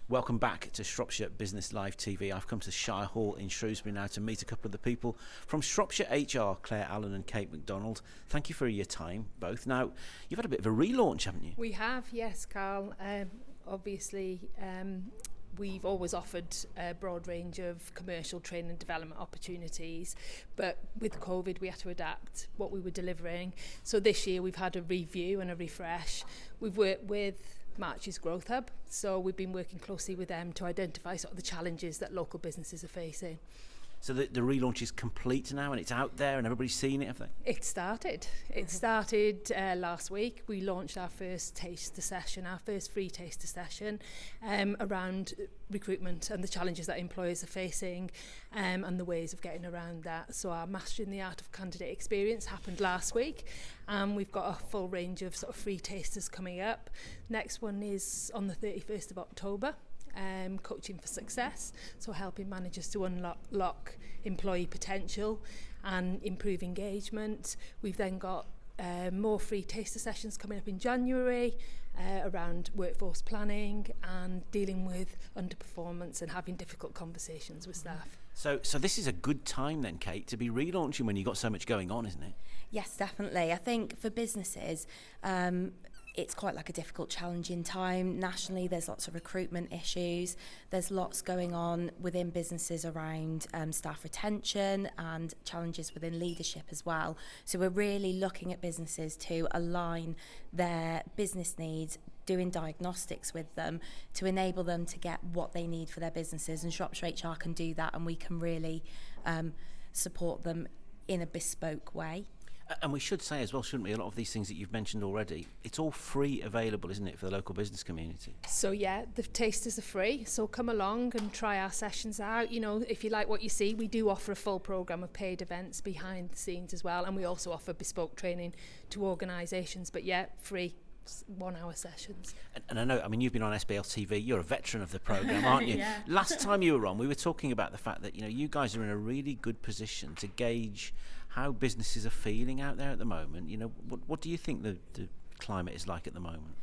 Welcome back to Shropshire Business Live TV. I've come to Shire Hall in Shrewsbury now to meet a couple of the people from Shropshire HR, Claire Allen and Kate MacDonald. Thank you for your time, both. Now, you've had a bit of a relaunch, haven't you? We have, yes, Carl. Obviously, we've always offered a broad range of commercial training and development opportunities, but with COVID we had to adapt what we were delivering. So this year we've had a review and a refresh. We've worked with March's Growth Hub, so we've been working closely with them to identify sort of the challenges that local businesses are facing. So the relaunch is complete now and it's out there and everybody's seen it, have they? It started last week. We launched our first taster session, our first free taster session around recruitment and the challenges that employers are facing and the ways of getting around that. So our Mastering the Art of Candidate Experience happened last week, and we've got a full range of sort of free tasters coming up. Next one is on the 31st of October. Coaching for success, so helping managers to unlock employee potential and improve engagement. We've then got more free taster sessions coming up in January around workforce planning and dealing with underperformance and having difficult conversations with staff. So this is a good time then, Kate, to be relaunching when you've got so much going on, isn't it? Yes, definitely. I think for businesses, it's quite like a difficult, challenging time. Nationally, there's lots of recruitment issues. There's lots going on within businesses around staff retention and challenges within leadership as well. So we're really looking at businesses to align their business needs, doing diagnostics with them to enable them to get what they need for their businesses. And Shropshire HR can do that, and we can really support them in a bespoke way. And we should say as well, shouldn't we, a lot of these things that you've mentioned already, it's all free available, isn't it, for the local business community? So yeah, the tasters are free, so come along and try our sessions out. You know, if you like what you see, we do offer a full programme of paid events behind the scenes as well, and we also offer bespoke training to organisations, but yeah, free 1 hour sessions. And I know, I mean, you've been on SBLTV, you're a veteran of the programme, aren't you? Yeah. Last time you were on, we were talking about the fact that, you know, you guys are in a really good position to gauge how businesses are feeling out there at the moment. You know, what do you think the climate is like at the moment?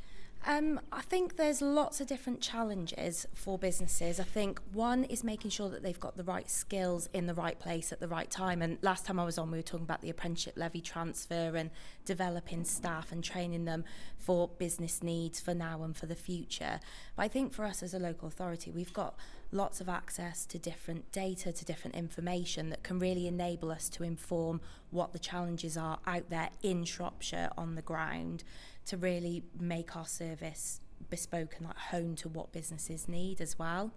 I think there's lots of different challenges for businesses. I think one is making sure that they've got the right skills in the right place at the right time. And last time I was on, we were talking about the apprenticeship levy transfer and developing staff and training them for business needs for now and for the future. But I think for us as a local authority, we've got lots of access to different data, to different information that can really enable us to inform what the challenges are out there in Shropshire on the ground, to really make our service bespoke and like honed to what businesses need as well.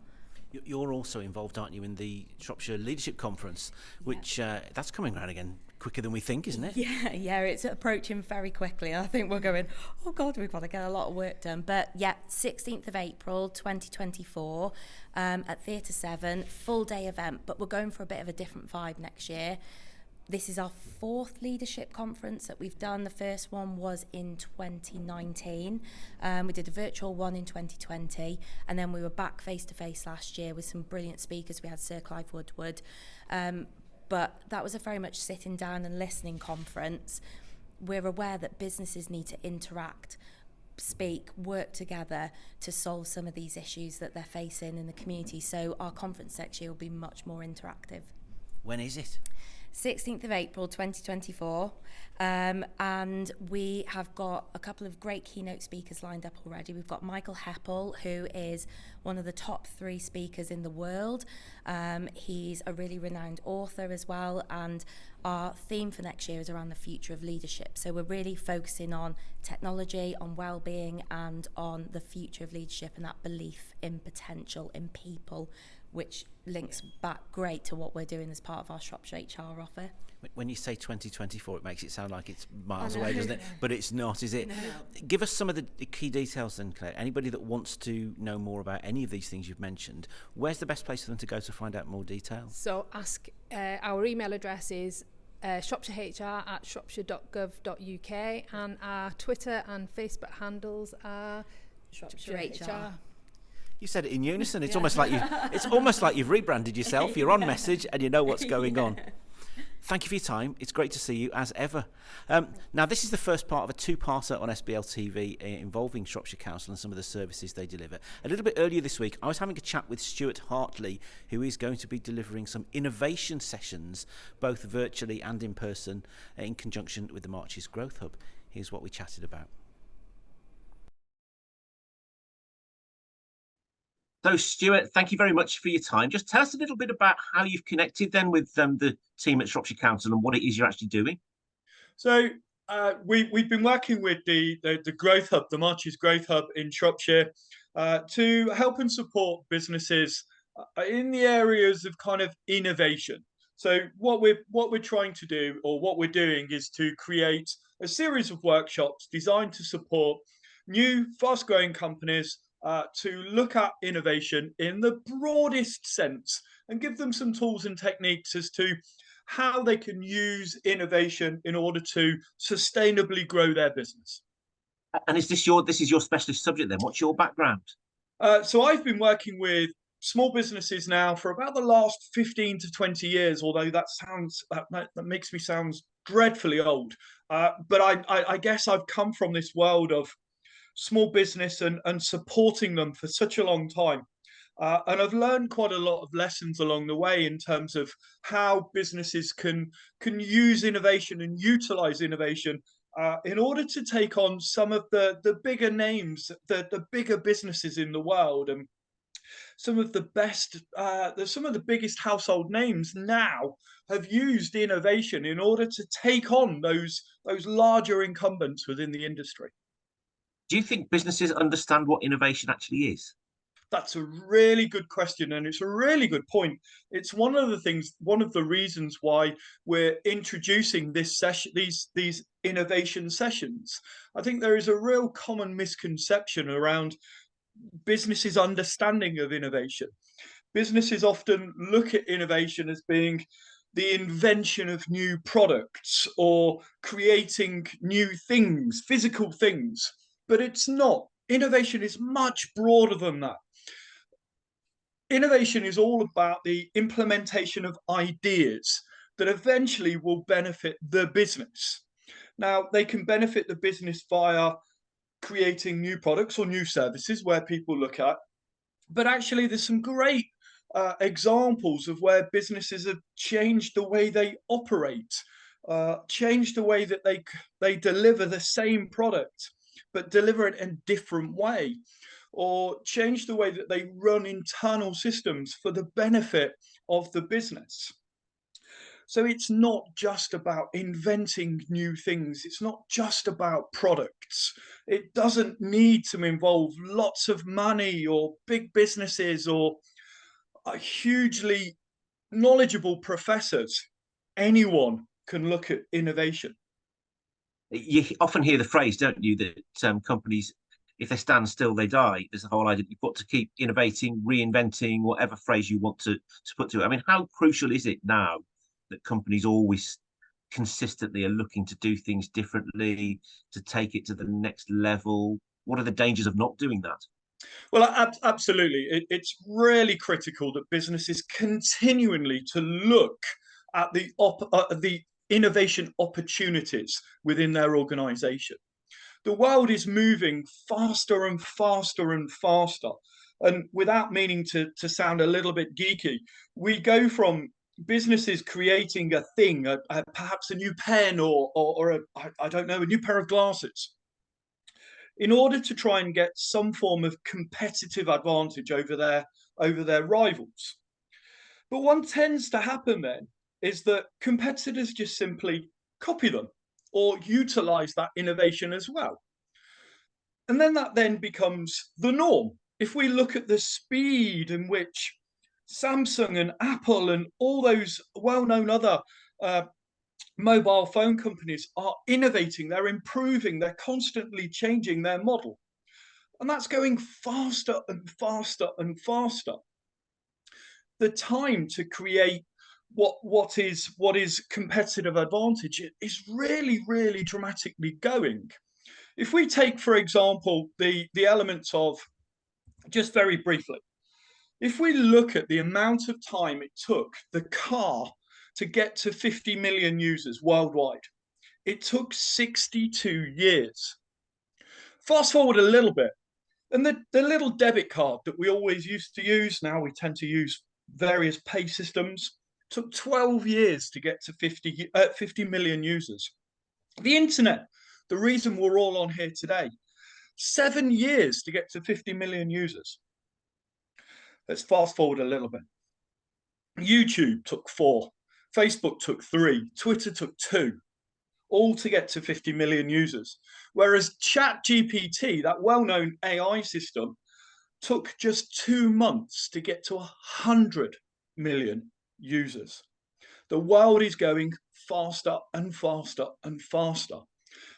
You're also involved, aren't you, in the Shropshire Leadership Conference, which that's coming around again quicker than we think, isn't it? Yeah, it's approaching very quickly. I think we're going, oh God, we've got to get a lot of work done. But yeah, 16th of April 2024 at Theatre 7, full day event, but we're going for a bit of a different vibe next year. This is our 4th leadership conference that we've done. The first one was in 2019. We did a virtual one in 2020, and then we were back face-to-face last year with some brilliant speakers. We had Sir Clive Woodward. But that was a very much sitting down and listening conference. We're aware that businesses need to interact, speak, work together to solve some of these issues that they're facing in the community. So our conference next year will be much more interactive. When is it? 16th of April 2024, and we have got a couple of great keynote speakers lined up already. We've got Michael Heppel, who is one of the top 3 speakers in the world. He's a really renowned author as well, and our theme for next year is around the future of leadership. So we're really focusing on technology, on well-being, and on the future of leadership and that belief in potential in people, which links back great to what we're doing as part of our Shropshire HR offer. When you say 2024, it makes it sound like it's miles away, doesn't it? But it's not, is it? No. Give us some of the key details then, Claire. Anybody that wants to know more about any of these things you've mentioned, where's the best place for them to go to find out more details? So our email address is shropshirehr@shropshire.gov.uk, and our Twitter and Facebook handles are Shropshire HR. You said it in unison. It's almost like you've rebranded yourself. You're on message and you know what's going on. Thank you for your time. It's great to see you as ever. Now, this is the first part of a two-parter on SBLTV involving Shropshire Council and some of the services they deliver. A little bit earlier this week, I was having a chat with Stuart Hartley, who is going to be delivering some innovation sessions, both virtually and in person, in conjunction with the Marches Growth Hub. Here's what we chatted about. So, Stuart, thank you very much for your time. Just tell us a little bit about how you've connected then with the team at Shropshire Council and what it is you're actually doing. So we've been working with the Growth Hub, the Marches Growth Hub in Shropshire, to help and support businesses in the areas of kind of innovation. So what we're trying to do, or what we're doing, is to create a series of workshops designed to support new, fast-growing companies to look at innovation in the broadest sense and give them some tools and techniques as to how they can use innovation in order to sustainably grow their business. And is this is your specialist subject then? What's your background? So I've been working with small businesses now for about the last 15 to 20 years, although that makes me sound dreadfully old. But I guess I've come from this world of small business and supporting them for such a long time. And I've learned quite a lot of lessons along the way in terms of how businesses can use innovation and utilize innovation in order to take on some of the bigger names, the bigger businesses in the world. And some of the biggest household names now have used innovation in order to take on those larger incumbents within the industry. Do you think businesses understand what innovation actually is? That's a really good question, and it's a really good point. It's one of the reasons why we're introducing this session, these innovation sessions. I think there is a real common misconception around businesses' understanding of innovation. Businesses often look at innovation as being the invention of new products or creating new things, physical things, but it's not. Innovation is much broader than that. Innovation is all about the implementation of ideas that eventually will benefit the business. Now, they can benefit the business via creating new products or new services where people look at, but actually there's some great examples of where businesses have changed the way they operate, changed the way that they deliver the same product, but deliver it in a different way, or change the way that they run internal systems for the benefit of the business. So it's not just about inventing new things. It's not just about products. It doesn't need to involve lots of money or big businesses or hugely knowledgeable professors. Anyone can look at innovation. You often hear the phrase, don't you, that companies, if they stand still, they die. There's the whole idea you've got to keep innovating, reinventing, whatever phrase you want to put to it. I mean, how crucial is it now that companies always consistently are looking to do things differently, to take it to the next level? What are the dangers of not doing that? Well, absolutely. It's really critical that businesses continually to look at the innovation opportunities within their organization. The world is moving faster and faster and faster. And without meaning to sound a little bit geeky, we go from businesses creating a thing, perhaps a new pen or I don't know, a new pair of glasses, in order to try and get some form of competitive advantage over their rivals. But what tends to happen then is that competitors just simply copy them or utilize that innovation as well. And then that then becomes the norm. If we look at the speed in which Samsung and Apple and all those well-known other mobile phone companies are innovating, they're improving, they're constantly changing their model. And that's going faster and faster and faster. The time to create what is competitive advantage is really, really dramatically going. If we take, for example, the elements of, just very briefly, if we look at the amount of time it took the car to get to 50 million users worldwide. It took 62 years. Fast forward a little bit, and the little debit card that we always used to use, now we tend to use various pay systems, took 12 years to get to 50 million users. The internet, the reason we're all on here today, 7 years to get to 50 million users. Let's fast forward a little bit. YouTube took 4, Facebook took 3, Twitter took 2, all to get to 50 million users. Whereas ChatGPT, that well-known AI system, took just 2 months to get to 100 million users. The world is going faster and faster and faster.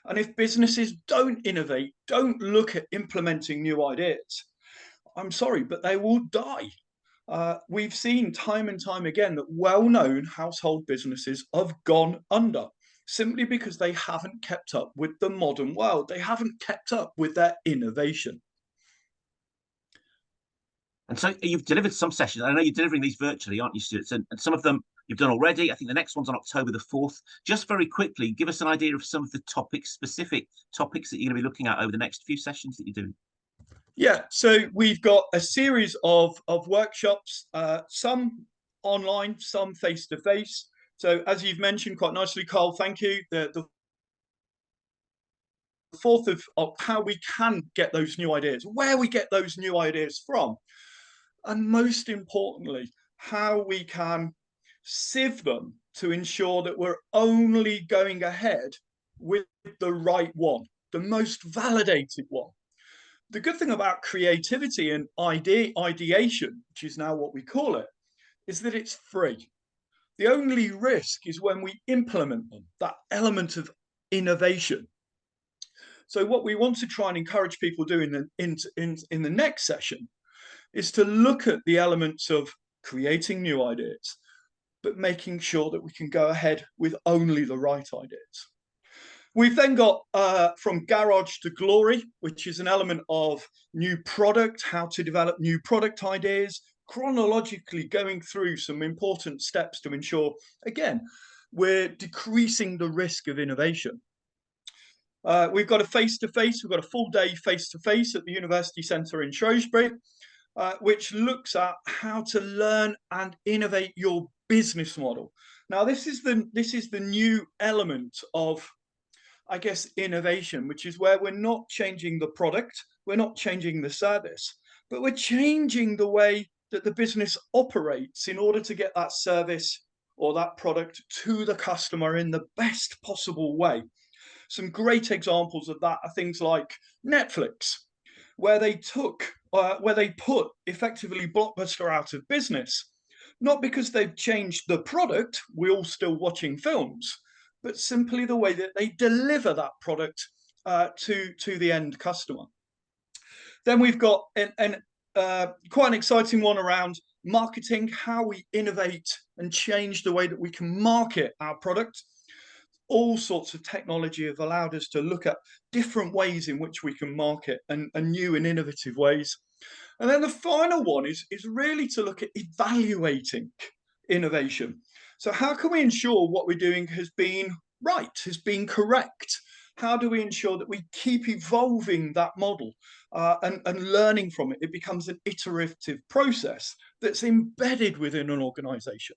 And if businesses don't innovate, don't look at implementing new ideas, I'm sorry, but they will die. We've seen time and time again that well-known household businesses have gone under simply because they haven't kept up with the modern world. They haven't kept up with their innovation. And so you've delivered some sessions. I know you're delivering these virtually, aren't you, Stuart? And some of them you've done already. I think the next one's on October the 4th. Just very quickly, give us an idea of some of the specific topics that you're going to be looking at over the next few sessions that you're doing. Yeah, so we've got a series of workshops, some online, some face-to-face. So as you've mentioned quite nicely, Carl, thank you. The 4th of how we can get those new ideas, where we get those new ideas from, and most importantly, how we can sieve them to ensure that we're only going ahead with the right one, the most validated one. The good thing about creativity and ideation, which is now what we call it, is that it's free. The only risk is when we implement them, that element of innovation. So what we want to try and encourage people to do in the next session is to look at the elements of creating new ideas, but making sure that we can go ahead with only the right ideas. We've then got from garage to glory, which is an element of new product, how to develop new product ideas, chronologically going through some important steps to ensure, again, we're decreasing the risk of innovation. We've got a face-to-face, we've got a full day face-to-face at the University Centre in Shrewsbury, which looks at how to learn and innovate your business model. Now, this is the new element of, I guess, innovation, which is where we're not changing the product, we're not changing the service, but we're changing the way that the business operates in order to get that service or that product to the customer in the best possible way. Some great examples of that are things like Netflix, where they put effectively Blockbuster out of business, not because they've changed the product, we're all still watching films, but simply the way that they deliver that product to the end customer. Then we've got quite an exciting one around marketing, how we innovate and change the way that we can market our product. All sorts of technology have allowed us to look at different ways in which we can market and new and innovative ways. And then the final one is really to look at evaluating innovation. So how can we ensure what we're doing has been right, has been correct? How do we ensure that we keep evolving that model and learning from it? It becomes an iterative process that's embedded within an organization.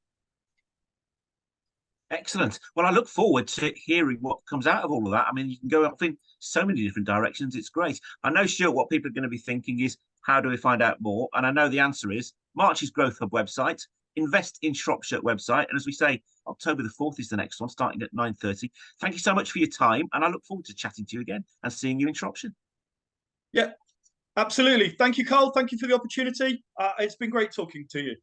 Excellent. Well, I look forward to hearing what comes out of all of that. I mean, you can go off in so many different directions. It's great. I know, Stuart, what people are going to be thinking is, how do we find out more? And I know the answer is March's Growth Hub website, Invest in Shropshire website. And as we say, October the 4th is the next one, starting at 9:30. Thank you so much for your time. And I look forward to chatting to you again and seeing you in Shropshire. Yeah, absolutely. Thank you, Carl. Thank you for the opportunity. It's been great talking to you.